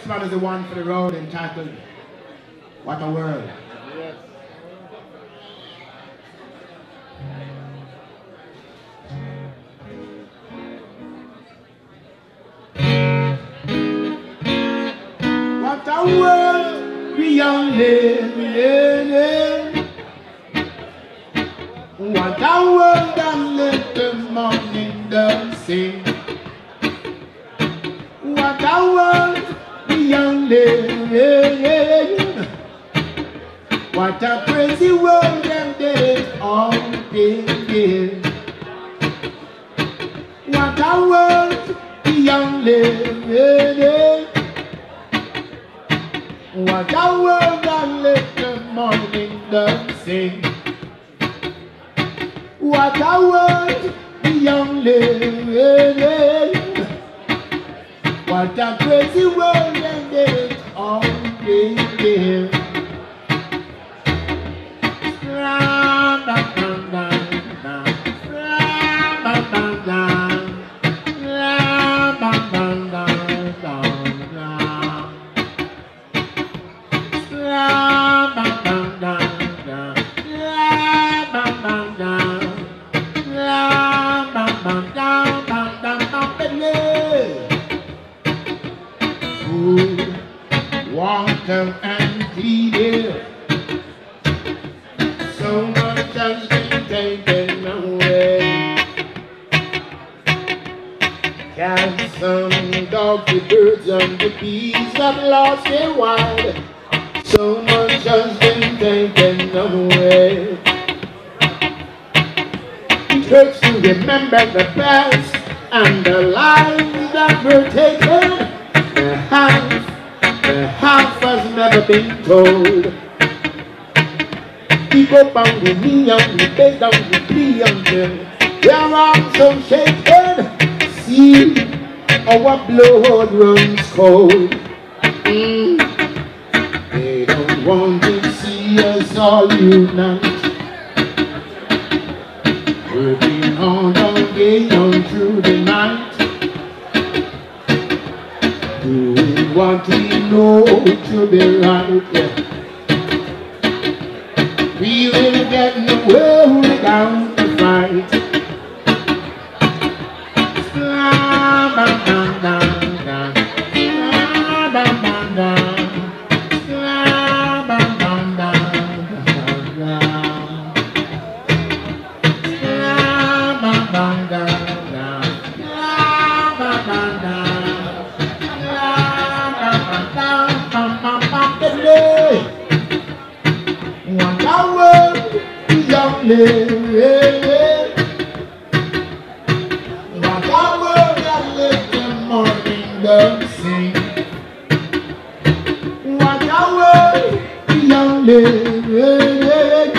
one is the one for the road entitled What a World. Yes. What a world we are living in. What a world that let the morning dove sing. What a world we are living in. What a crazy world them days all begin. What a world we are living in. What a world that let the morning dove sing. What a world we are living in. What a crazy world and it's all begin. Water and clean air. So much has been taken away. Cats and dogs, the birds and the bees have lost their wild. So much has been taken away. It hurts to remember the past and the lives that were taken. The half has never been told. We go down the knee and we beg down the tree until their arms so shaken. See our blood runs cold. They don't want to see us all unite. Working hard all day on through the night. Doing what we know to be right, yeah. We will get nowhere without the fight. What a world we are living in. What a world that let the morning dove sing. What a world we are living in.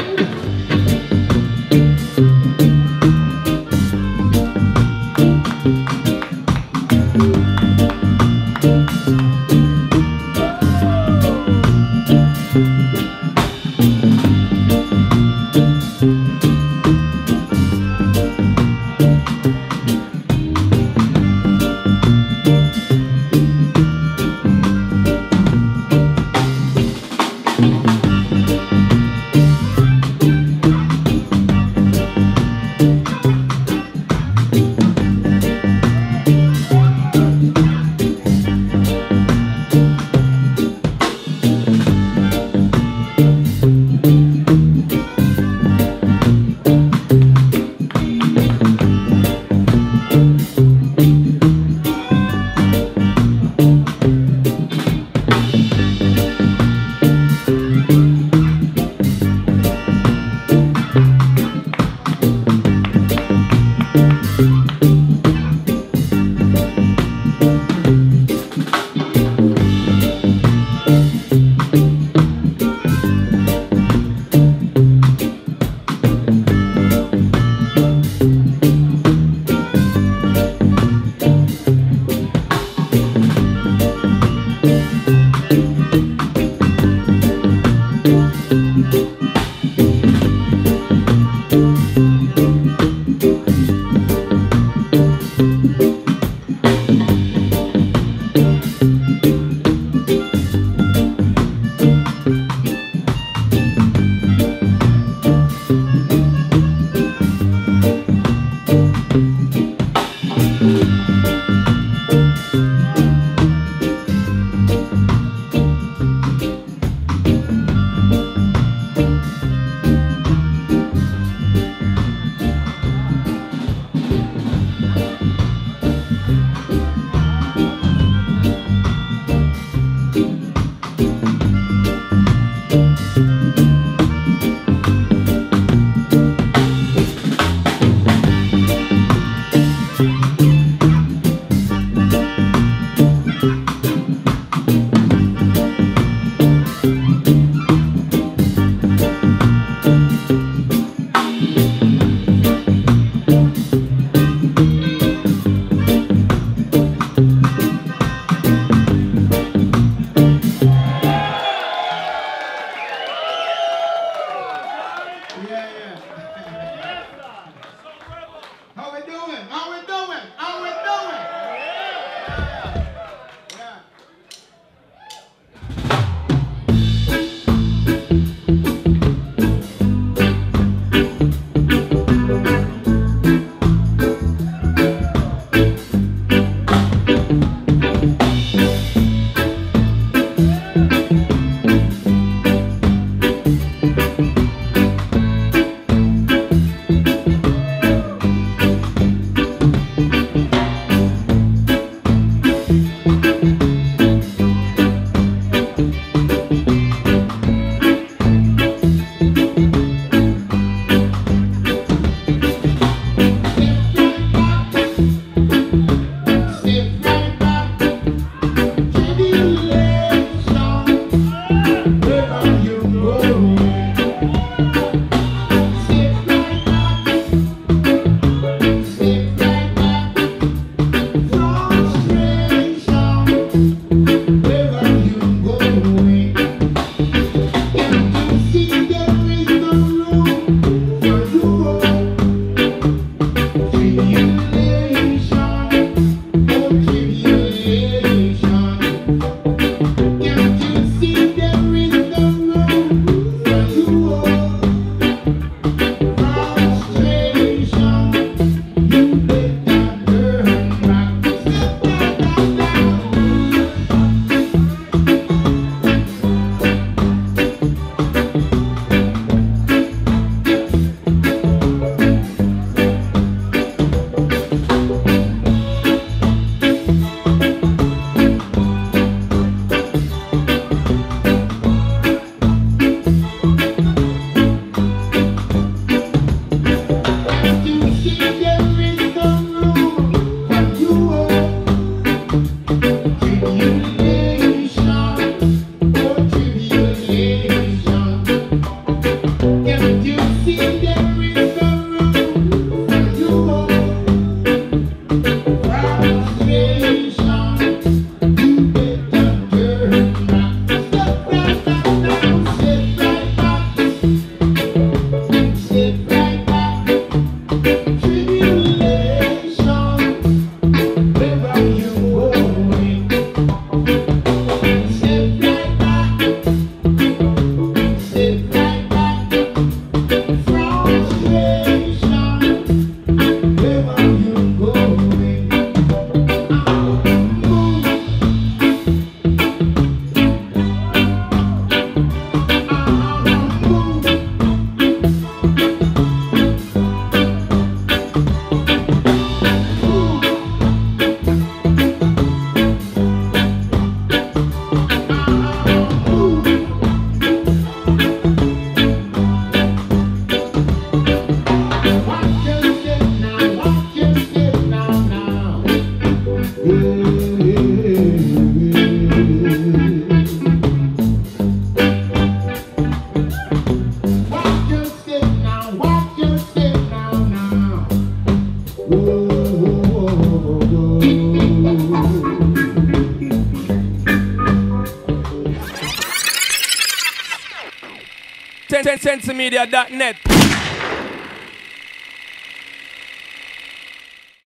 10sensemedia.net.